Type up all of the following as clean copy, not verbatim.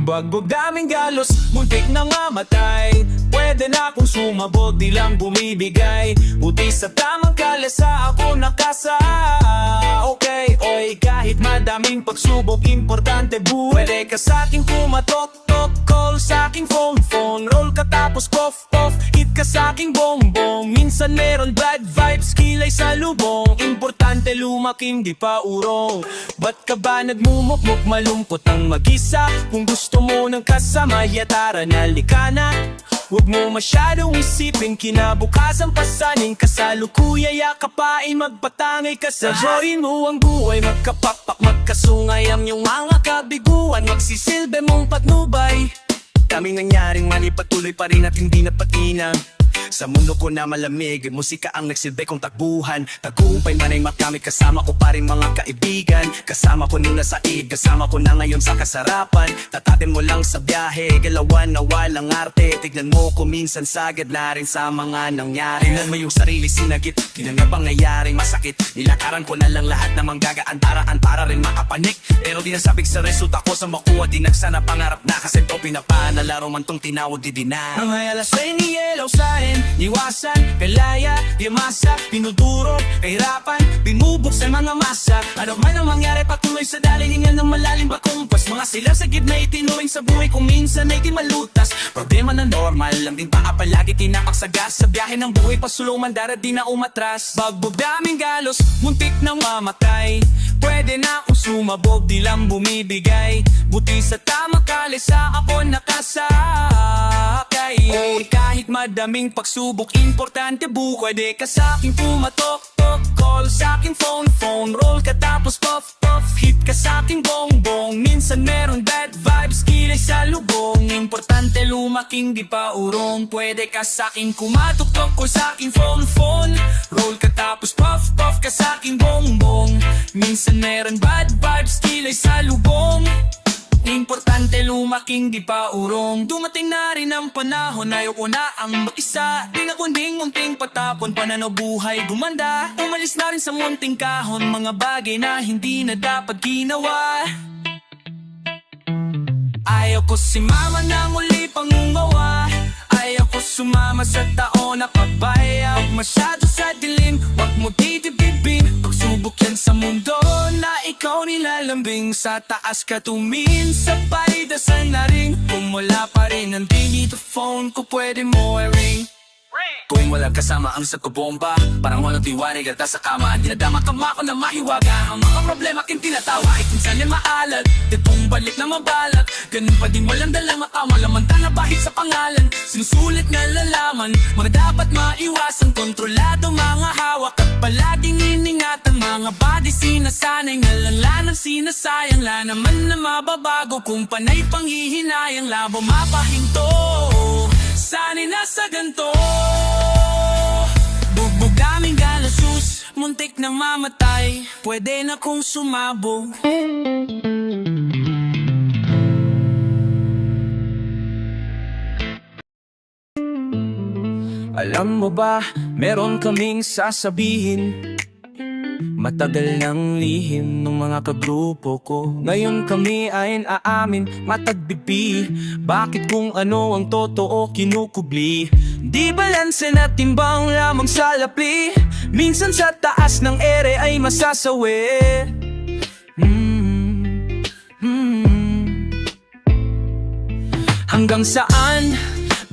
Bagbog daming galos, muntik na mamatay. Pwede na akong sumabog, di lang bumibigay. Buti sa tamang kalesa ako nakasa. Okay, oy, kahit madaming pagsubok, importante buhay. Pwede ka sa'king pumatok, tok, call sa'king phone, roll ka tapos cough, hit ka sa'king bongbong. Minsan meron bad vibes, kilay sa lubong. Importante lumaking di pa urong. Ba't ka ba nagmumukmuk, malungkot ang mag-isa? Kung gusto mo ng kasama, yatara na likana. Huwag mo masyadong isipin, kinabukasan pasanin. Kasalukuya yakapain, magpatangay ka sa joyin mo ang buhay. Magkapakpak, magkasungay ang iyong mga kabiguan. Magsisilbi mong patnubay. Daming nangyaring mali, patuloy pa rin at hindi napatinang. Sa mundo ko na malamig, musika ang nagsilbi kong takbuhan. Tagumpay man ay makamit, kasama ko pa rin mga kaibigan. Kasama ko nung nasa ig, kasama ko na ngayon sa kasarapan. Tatatin mo lang sa biyahe, galawan na walang arte. Tignan mo ko minsan sagad na rin sa mga nangyari. Tignan mo yung sarili sinagit, di na nga pangyayaring masakit. Nilakaran ko na lang lahat na manggagaantaraan para rin makapanik. Pero di nasabik sa resulta ko sa makuha, di nagsana pangarap na. Kasi ito pinapanalaro man tong tinawag di dina. Ang hayalas ay ni yellow sign, iwasan, kalaya, yamasa, pinudurog, kahirapan, binubuksan mga masa. Ano man ang mangyari, patuloy sa dalingan ng malalim bakumpas. Mga sila sa gitna itinuring sa buhay kung minsan ay di malutas. Problema na normal, lang din pa palagi tinapaksagas. Sa biyahe ng buhay, pasulungan darat di na umatras. Bagbog daming galos, muntik na mamatay. Pwede na akong sumabog, di lang bumibigay. Buti sa tamang kalesa ako nakasakay. Kahit madaming pagsubok, importante buhay. Di ka sa'king pumatok, tok, call sa'king phone, roll ka tapos puff, hit ka sa'king bongbong. Minsan meron bad vibes, kilay sa lubong. Importante lumaking di pa urong. Pwede ka sa'king kumatok-tok o sa'king phone, roll ka tapos puff, ka sa'king bongbong. Minsan meron bad vibes, kilay sa lubong. Importante lumaking di pa urong. Dumating na rin ang panahon, ayoko na ang mag-isa. Di na kunding unting patapon, pananaw buhay gumanda. Umalis na rin sa munting kahon, mga bagay na hindi na dapat ginawa. Ayaw ko si mama na muli pangungawa. Ayaw ko sumama sa taon na pabaya. Huwag masyado sa dilim, huwag mo didibibin. Pagsubok yan sa mundo na ikaw nilalambing. Sa taas ka tumingin, sabay dasal na rin. Kung wala pa rin ang dito phone ko, pwede mo i-ring. Kung walang kasama ang sa kubomba, parang walang tiwanig at sa kama. Dinadama kama ko na mahiwaga. Ang mga problema kin tinatawa, ay minsan yan maalat. Ditong balik na mabalat, ganun pa din walang dalang makawa. Lamanta na bahid sa pangalan, sinusulit nga lalaman. Mga dapat maiwasan, kontrolado mga hawak. At palaging iningatan, mga body sinasanay. Nalala ng sinasayang, la naman na mababago. Kung panay panghihinayang, labo mapahinto. Sana'y nasa ganto. Bugbog daming galasus, muntik nang mamatay. Pwede na kong sumabog. Alam mo ba, meron kaming sasabihin. Matagal nang lihim ng mga kagrupo ko. Ngayon kami ay aamin, matagbibi. Bakit kung ano ang totoo kinukubli? Di balanse na timbang lamang sa lapli. Minsan sa taas ng ere ay masasawi. Hanggang saan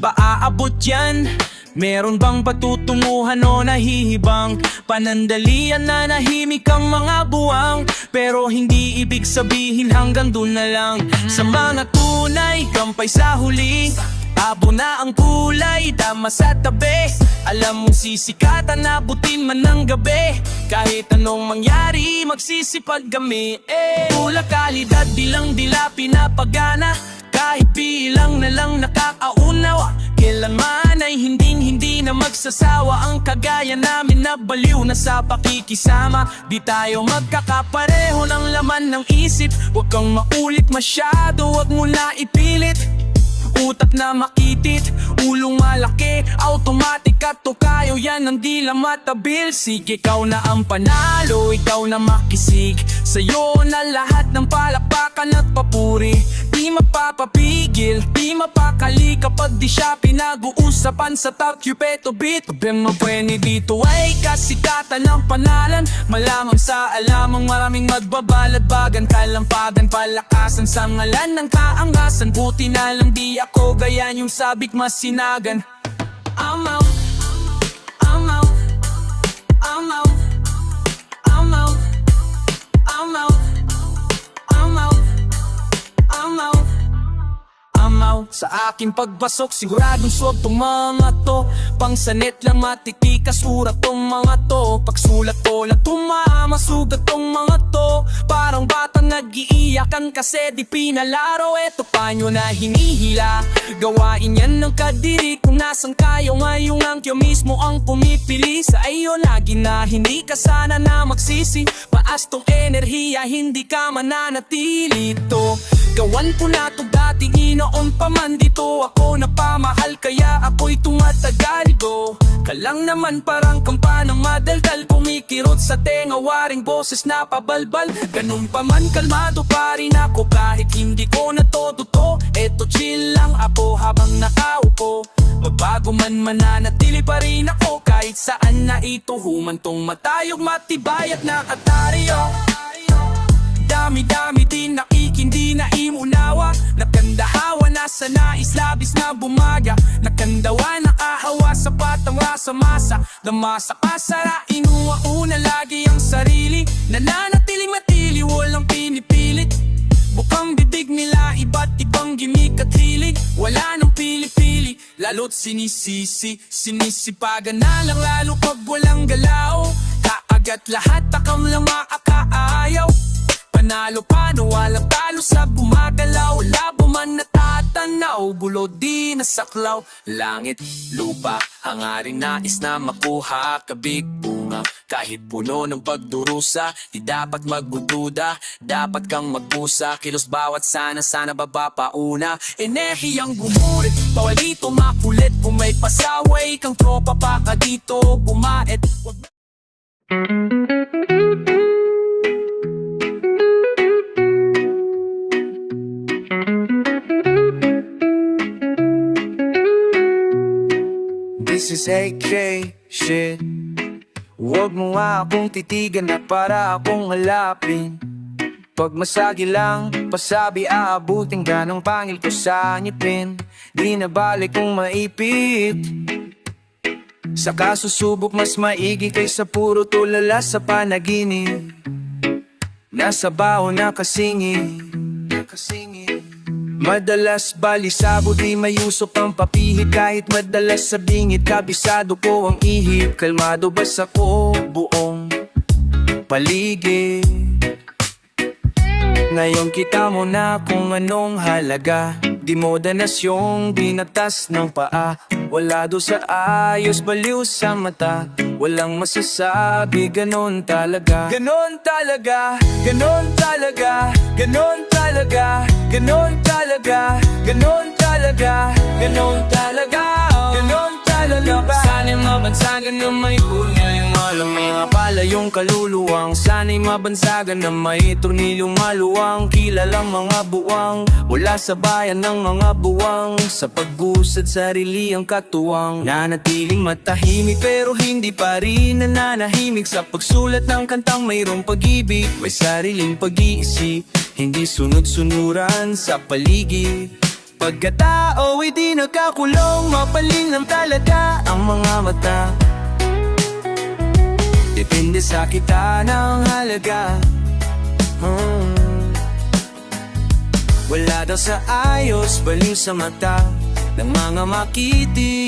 ba aabot yan? Meron bang patutunguhan o nahihibang? Panandalian na nahimik ang mga buwang. Pero hindi ibig sabihin hanggang dun na lang. Sa mga tunay, gampay sa huli. Abo na ang kulay, dama sa tabi. Alam mong sisikatan, abutin man ng gabi. Kahit anong mangyari, magsisipag kami. Tula kalidad, dilang dila pinapagana. Kahit bilang na lang nakakaunaw. Kailanman ay hindi na magsasawa. Ang kagaya namin na baliw na sa pakikisama. Di tayo magkakapareho ng laman ng isip. Huwag kang maulit masyado, huwag mo na ipilit. Utak na makitit, ulong malaki, automatic at tokayo yan ang di lang matabil. Sige, ikaw na ang panalo, ikaw na makisig. Sa'yo na lahat ng palakpakan at papuri. Di mapapigil, di mapakali kapag di siya pinag-uusapan sa top Cupeto beat. Problema pwede dito ay kasikatan ng panalan, malamang sa alamang maraming magbabalad, bagan kalampagan, palakasan sa ngalan ng kaangasan. Buti na lang di ako gayan yung sabik masinagan. I'm out, I'm out, I'm out, I'm out, I'm out, I'm out, I'm out, I'm out. Sa aking pagbasok siguradong swag tong mga to, pangsanit lang matitikas urat tong mga to. Pagsulat ko lang tumamasugat tong mga to, parang batang nag-iiyakan kasi di pinalaro. Eto pa nyo na hinihila, gawain yan ng kadiri. Kung nasan kayo ngayong angkyo mismo ang pumipili sa iyo, lagi na hindi ka sana na magsisi. Paas tong enerhiya, hindi ka mananatili to. Gawan ko na to dati, inoon pa man dito ako napamahal, kaya ako'y tumatagal go. Kalang naman parang kampanang madaldal, kumikirot sa tenga, waring boses na pabalbal. Ganun pa man kalmado pa rin ako kahit hindi ko na todo to. Eto chill lang ako habang nakaupo, magbago man mananatili pa rin ako kahit saan na ito. Humantong matayog, matibay at nakataryo. Dami-dami din nakikindi na imunawa, nakandahawa na sa nais labis na bumaga. Nakandawa na ahawa sa patang rasa masa, damasa kasara inuwa una lagi ang sarili. Nananatili matili, walang pinipilit, bukang bibig nila iba't ibang gimik at hilig. Wala nang pili-pili, lalo't sinisisi, sinisipagan na lang lalo pag walang galaw. Kaagat lahat takam lang maakaayaw, panalo paano walang talo sa bumagalaw. Labo man natatanaw, bulod di nasaklaw. Langit, lupa, hangaring nais na makuha, kabig bunga kahit puno ng pagdurusa. Di dapat magdududa, dapat kang magpusa, kilos bawat sana baba pauna. Enerhiyang gumurit, bawal dito makulit, kung may pasaway kang tropa pa ka dito bumaet. This is AK shit. Huwag mo nga akong titigan na para akong halapin. Pag masagi lang, pasabi aabutin ka ng pangil ko sa ngipin. Di na balik kung maipit, sa kasusubok mas maigi kaysa puro tulala sa panaginip. Nasa baho na kasingit, madalas balisabo, di may usok ang papihit. Kahit madalas sa bingit, kabisado ko ang ihip. Kalmado basta ko buong paligid. Ngayon kita mo na kung anong halaga, di modanasyong binatas ng paa. Wala do sa ayos, baliw sa mata, walang masasabi, ganon talaga. Ganon talaga, ganon talaga, ganon talaga, ganon talaga, ganon talaga, ganon talaga, ganon talaga. Sana'y mabansagan na may punya yung alam, mga pala yung kaluluwang. Sana'y mabansagan na may tornilyong maluwang, kilalang mga buwang, wala sa bayan ng mga buwang. Sa pagbusad sarili ang katuwang, nanatiling matahimik pero hindi pa rin nananahimik. Sa pagsulat ng kantang mayroong pag-ibig, may sariling pag-iisip, hindi sunod-sunuran sa paligid. Pagkatao ay di nakakulong, mapaling lang talaga ang mga mata. Depende sa kita ng halaga. Wala daw sa ayos, baliw sa mata ng mga makiti.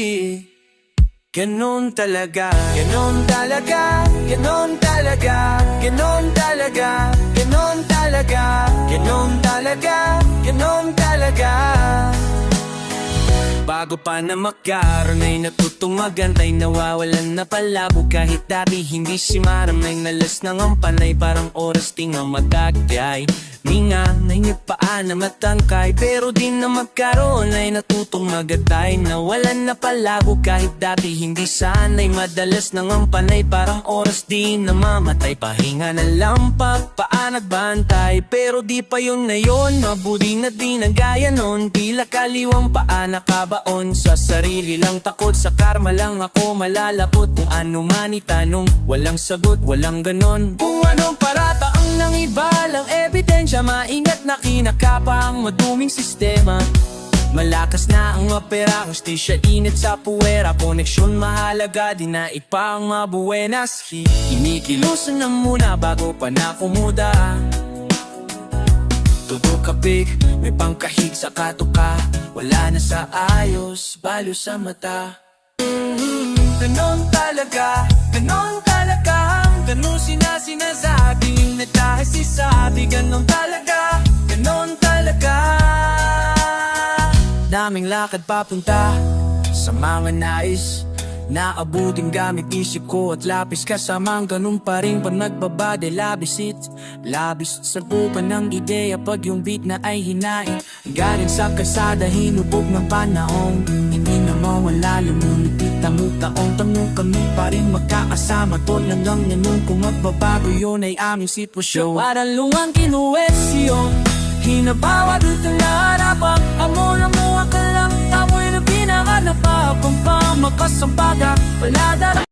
Ganon talaga, ganon talaga, ganon talaga, ganon talaga, ganon talaga, ganon talaga, ganon talaga. Bago pa na magkaroon ay natutong magantay, nawawalan na palabo. Kahit dati hindi si Maram ay nalas ng ang panay, parang oras tingang magagay. Ninganay paan na matangkay, pero di na magkaroon ay natutong magatay. Nawalan na palago kahit dati hindi sanay. Madalas nang ang panay parang oras di namamatay. Pahinga na lang pagpaan at bantay, pero di pa yun na yun. Mabuti na di na gaya nun, tila kaliwang paan nakabaon. Sa sarili lang takot, sa karma lang ako malalapot. Kung ano man itanong, walang sagot, walang ganon. Kung anong parata ang nang iba lang ebidensya, maingat na kinakapa ang maduming sistema. Malakas na ang opera, hustisya init sa puwera. Koneksyon mahalaga, di na ipa ang mabuenas. Inikilusan na muna bago pa na kumuda. Todo kapig, may pangkahig sa katuka. Wala na sa ayos, balo sa mata. Ganon talaga, ganon talaga. Ganon sinasabi, na dahil sisabi. Ganon talaga, ganon talaga. Daming lakad papunta sa mga nais na abuting gamit isip ko at lapis. Kasamang ganun pa rin pag nagbabade. Labis sa bupan ng ideya pag yung beat na ay hinain. Galing sa kalsada, hinubog ng panahon. Hindi na mawala, lumunipit ang taong kami pa rin magkakasama. Tol hanggang ganun, kung magbabago yun ay aming sitwasyon. Parang luwang kinuwestiyon, hinabawa dito na harapan. Amo ka lang, amoy na pinakanapap. Ang pamakasampaga, paladara.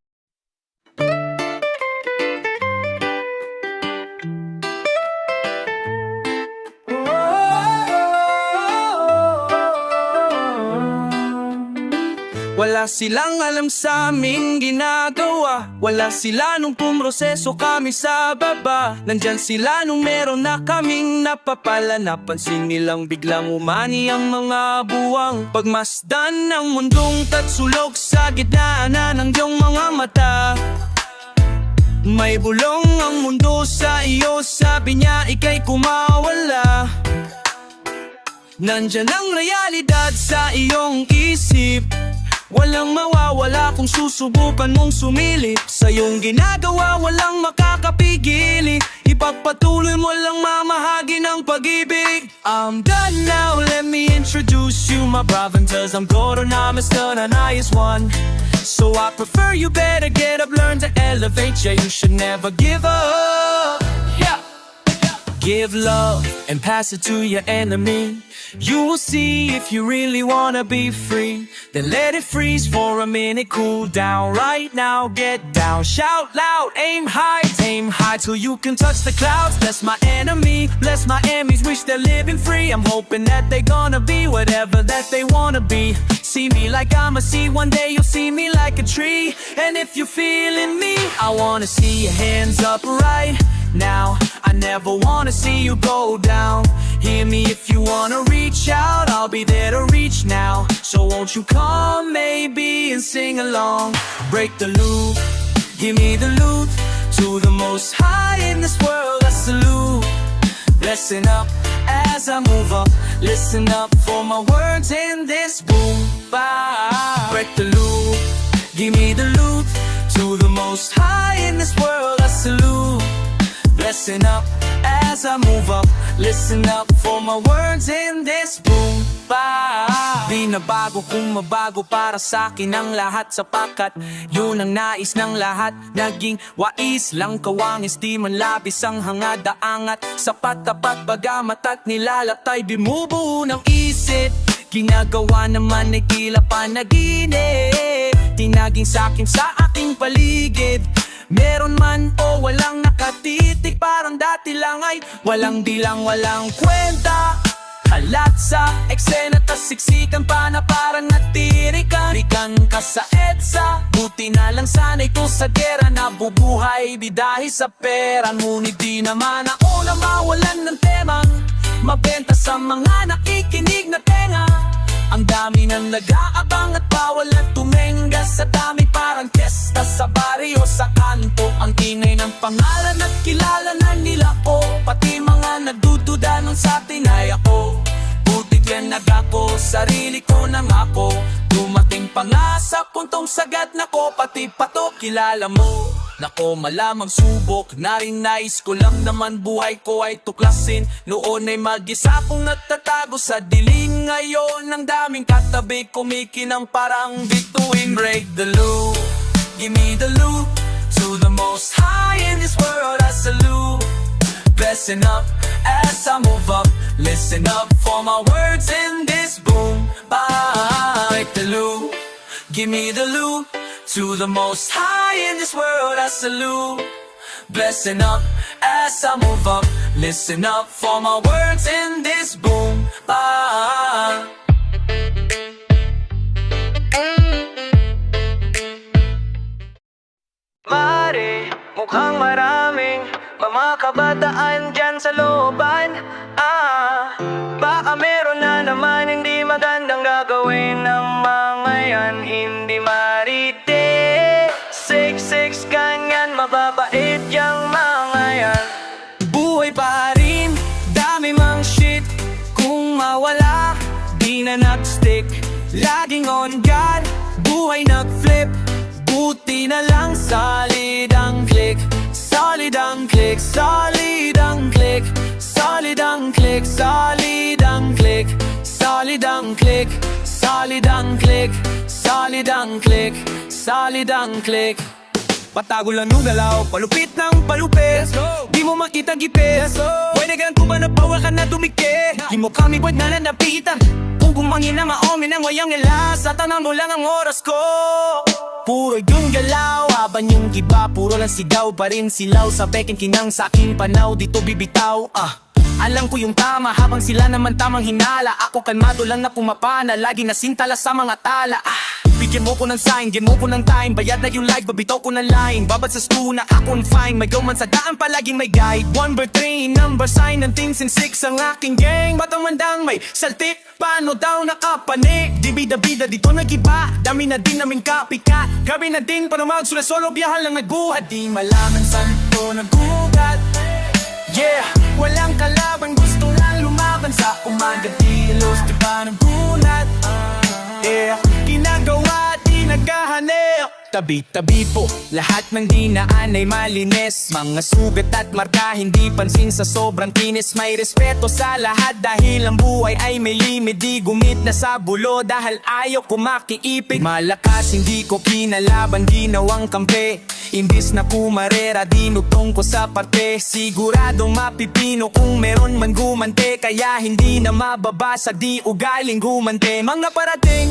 Wala silang alam sa aming ginagawa. Wala sila nung pumroseso kami sa baba. Nandyan sila nung meron na kaming napapala. Napansin nilang biglang umani ang mga buwang. Pagmasdan ng mundong tatsulog sa gitna na ng iyong mga mata. May bulong ang mundo sa iyo, sabi niya ika'y kumawala. Nandyan ang realidad sa iyong isip. Walang mawawala kung susubukan mong sumilip. Sa iyong ginagawa walang makakapigil. Ipagpatuloy mo lang mamahagi ng pag-ibig. I'm done now, let me introduce you my provinces. I'm Goronamas, the highest one. So I prefer you better get up, learn to elevate. Yeah, you should never give up. Yeah. Give love and pass it to your enemy. You will see if you really wanna be free. Then let it freeze for a minute, cool down. Right now, get down, shout loud, aim high till you can touch the clouds. Bless my enemy, bless my enemies, wish they're living free. I'm hoping that they're gonna be whatever that they wanna be. See me like I'm a seed, one day you'll see me like a tree. And if you're feeling me, I wanna see your hands up right now. I never wanna see you go down. Hear me if you wanna reach out, I'll be there to reach now. So won't you come maybe and sing along. Break the loop, give me the loot. To the most high in this world I salute. Blessing up as I move up. Listen up for my words in this boom bap. Break the loop, give me the loot. To the most high in this world I salute. Blessing up as I move up. Listen up for my words in this boom bap. Di na bago kung mabago para sa akin ang lahat. Sapagkat yun ang nais ng lahat. Naging wais lang kawangis, di man labis ang hangad. Daangat sapat tapat bagamat at nilalatay. Bimubuo ng isip, ginagawa naman ay tila panaginip. Tinaging sa'kin sa aking paligid. Meron man o walang nakatitik, parang dati lang ay walang bilang, walang kwenta. Halat sa eksena, tas siksikan pa na parang natirikan. Rikan ka sa EDSA, buti na lang sana'y ko sa gera. Nabubuhay bidahi sa pera, ngunit di naman ako na mawalan ng temang mabenta sa mga nakikinig na tenga. Ang dami nang nag-aabang at bawal at tumenga. Sa dami parang testa sa baryo, sa kanto. Ang ingay ng pangalan at kilala na nila ko. Pati mga nagdududa nung sa tinay ako. Butit yan nagako, sarili ko nang ako. Dumating pa nga sa puntong sagat na ko. Pati pato kilala mo. Nako malamang subok na rin, nais ko lang naman buhay ko ay tuklasin. Noon ay mag-isa akong natatago sa dilim, ngayon ang daming katabi kumikinang parang bituin. Break the loop, give me the loop, to the most high in this world I salute. Blessing up as I move up, listen up for my words in this boom. Break the loop, give me the loop, to the most high in this world I salute. Blessing up as I move up, listen up for my words in this boom. Mare, mukhang maraming mga kabataan dyan sa looban. Baka meron na naman hindi magandang gagawin ng mga yan. Hindi marite, six ganyan, mababait yang mga yan. Buhay pa rin, dami mang shit. Kung mawala, di na nag-stick. Laging on guard, buhay nag-flip. Buti na lang solid ang click. Solid ang click, solid ang click. Solid ang click, solid ang click. Solid ang click, solid ang click. Solid ang click, solid ang click. Patago lang nung galaw, palupit ng palupit. Di mo makita gipit. Pwede ka lang tumanap, bawal ka na tumikit. Di mo kami pwede na lanapitan. Kung gumangin na maomin ang wayang nila, sa tanang mo lang ang oras ko. Puro yung galaw, habang yung iba puro lang sigaw pa rin silaw. Sa bekin kinang sa aking panaw, dito bibitaw. Alam ko yung tama, habang sila naman tamang hinala. Ako kalmado lang na pumapana, lagi nasintala sa mga tala. Bigyan mo ko ng sign, bigyan mo ko ng time. Bayad na yung live, babitaw ko ng line. Babad sa school na akong fine, may man sa daan palaging may guide. 1/3, number sign ng teams in 6 ang aking gang. Batang mandang may saltik, paano daw nakapanik? Di bida-bida dito nag-iba, dami na din naming copycat. Gabi na din para mag-solo biyahan lang nagbuhat. Di malaman saan ko nagugat. Yeah, walang kalaban, gusto lang lumaban sa umaga. Dilos, di ba nagulat? Yeah, ginagawa, di naghahanap. Tabi-tabi po, lahat ng dinaan ay malinis. Mga sugat at marka, hindi pansin sa sobrang kinis. May respeto sa lahat dahil ang buhay ay may limit. Di gumit na sa bulo dahil ayaw ko makiipit. Malakas, hindi ko kinalaban, ginawang kampe. Imbis na pumarera, dinutong ko sa parte. Siguradong mapipino kung meron man gumante. Kaya hindi na mababasa, di ugaling gumante. Mga parating,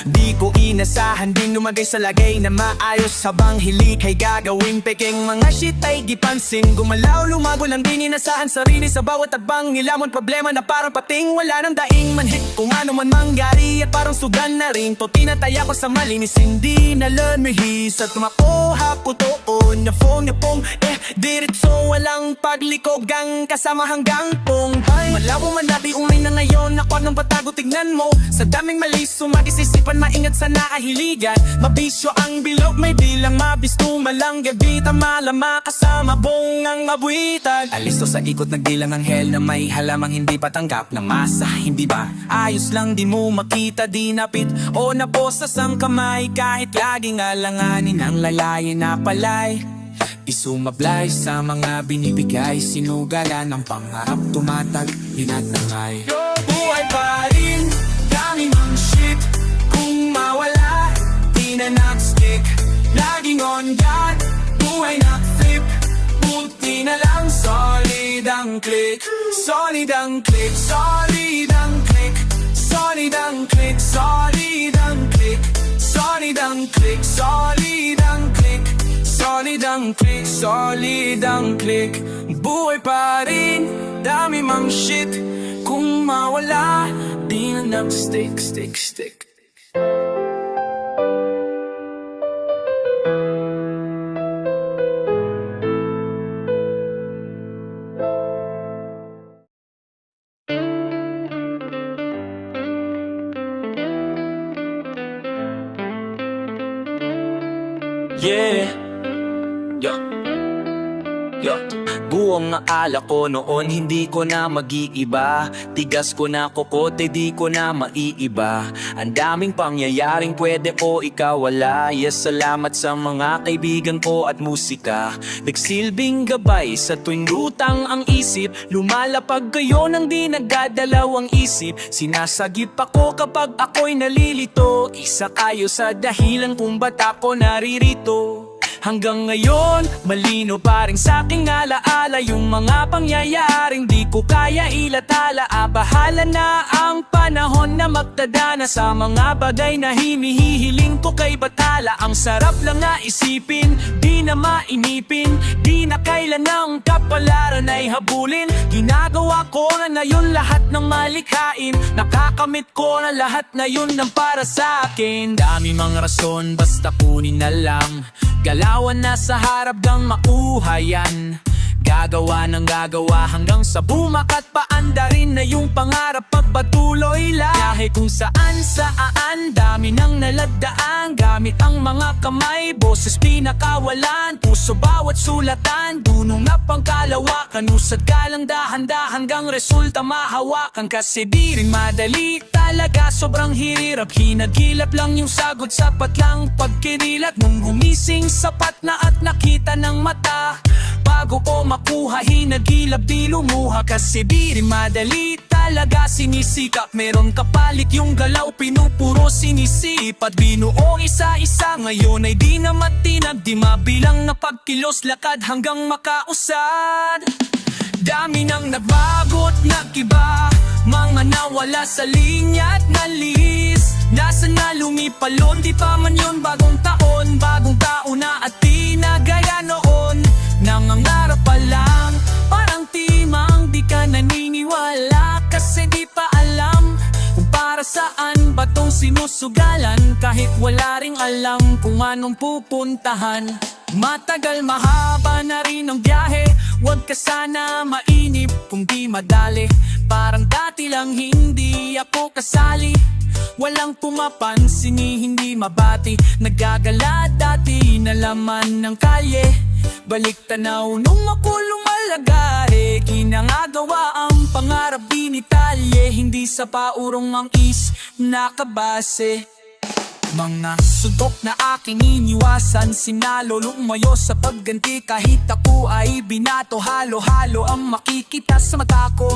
di ko inasahan, din lumagay sa lagay na maayos. Habang hilik ay gagawin peking mga shit ay gipansin. Gumalaw, lumago lang din inasahan sarili sa bawat tagbang. Nilamon problema na parang pating wala nang daing manhit. Kung ano man mangyari at parang sugan na rin to. Tinataya ko sa malinis, hindi na lamihis. At tumakuha ko toon na phone na pong diretso walang paglikog ang kasama hanggang pong malabo man nabi umay na ngayon. Ako ng patago tignan mo sa daming mali sumagisisipan, maingat sa nakahiligan. Mabisyo ang bilog, may bilang mabisto malang gabi. Malama kasama bong ang mabuitan. Alisto sa ikot nagdilang ang hell na may halamang hindi patanggap ng masa. Hindi ba ayos lang, di mo makita, di napit o naposas ang kamay. Kahit laging alanganin ang lalayin na palay. Isumablay sa mga binibigay, sinugalan ng pangarap, tumatag, hinatangay. Buhay pa rin, dami mang shit. Kung mawala, di na nag-stick. Laging on guard, buhay nag-flip. Buti na lang, solid ang click. Solid ang click, solid ang click. Solid ang click, solid ang click. Solid ang click, solid ang click. Solid ang click, solid ang click. Buhay pa rin, dami mang shit. Kung mawala, di na nag-stick, stick, stick. Yeah. Yo. Bago ang naala ko noon, hindi ko na mag-iiba. Tigas ko na kokote, di ko na maiiba. Ang daming pangyayaring pwede ko ikawala. Yes, salamat sa mga kaibigan ko at musika. Nagsilbing gabay sa tuwing lutang ang isip. Lumalapag kayo nang di nagdadalawang isip. Sinasagip ako kapag ako'y nalilito. Isa kayo sa dahilan kung ba't ako naririto. Hanggang ngayon, malino pa rin sa'king alaala yung mga pangyayaring di ko kaya ilatala. Bahala na ang panahon na magtadana sa mga bagay na hinihiling ko kay Bathala. Ang sarap lang na isipin, di na mainipin, di na kailan ang kapalaran ay habulin. Ginagawa ko na yun lahat ng malikhain, nakakamit ko na lahat na yun ng para sa akin. Dami mga rason, basta kunin na lang. Galawan na sa harap gang makuha yan. Gagawa ng gagawa hanggang sa bumakat paanda rin na yung pangarap pagpatuloy lang. Yahe kung saan dami nang naladaan. Gamit ang mga kamay, boses pinakawalan. Puso bawat sulatan, dunong na pangkalawakan. Usad ka lang dahan-dahan hanggang resulta mahawakan. Kasi di rin madali talaga, sobrang hirap. Hinagilap lang yung sagot, sapat lang pagkirilat. Nung gumising sapat na at nakita ng mata. Bago ko makuha, hinagilap di lumuha. Kasi di rin madali talaga, sinisikap. Meron kapalit yung galaw, pinupuro sinisipat. Binuong isa-isa, ngayon ay di na matinag. Di mabilang na pagkilos, lakad hanggang makausad. Dami nang nagbagot, nag-iba. Mga nawala sa linya at nalis. Nasa na lumipalon, di pa man yun bagong taon. Bagong taon na at di na gaya noon. Nangangarap pa lang, parang timang di ka naniniwala. Kasi di pa alam kung para saan ba tong sinusugalan. Kahit wala ring alam kung anong pupuntahan. Matagal mahaba na rin ang biyahe. Huwag ka sana mainip kung di madali. Parang dati lang hindi ako kasali. Walang pumapansin, hindi mabati. Nagagala dati na laman ng kalye. Balik tanaw nung ako lumalagari. Kinangagawa ang pangarap dinitalye. Hindi sa paurong ang nakabase. Mga sudok na aking iniwasan, sinalo lumayo sa pagganti. Kahit ako ay binato, halo-halo ang makikita sa mata ko.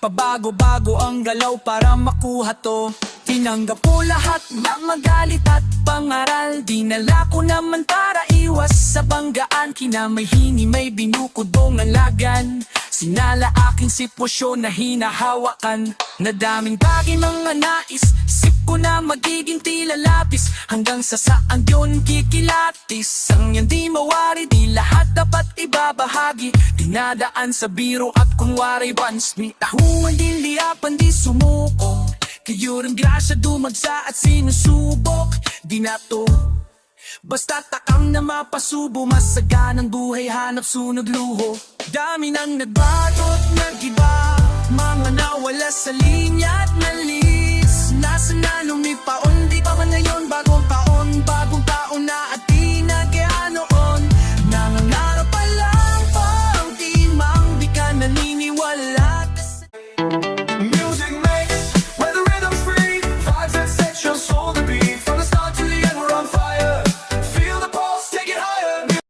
Pabago-bago ang galaw para makuha to. Tinanggap ko lahat ng magalit at pangaral. Dinala ko naman para iwas sa banggaan. Kinamay-hini may binukudong ang lagan. Sinala aking sitwasyon na hinahawakan. Nadaming bagay mga nais, sip ko na magiging tila lapis. Hanggang sa saan yun kikilatis. Ang yan di mawari, di lahat dapat ibabahagi. Dinadaan sa biro at kunwari once may tahuan, di liyapan, di sumuko. Kayo rin grasya dumagsa at sinusubok. Di na to basta takang na mapasubo. Masaganang buhay, hanap sunog luho. Dami nang nagbagot, nag-iba. Mga nawala sa linya at nali.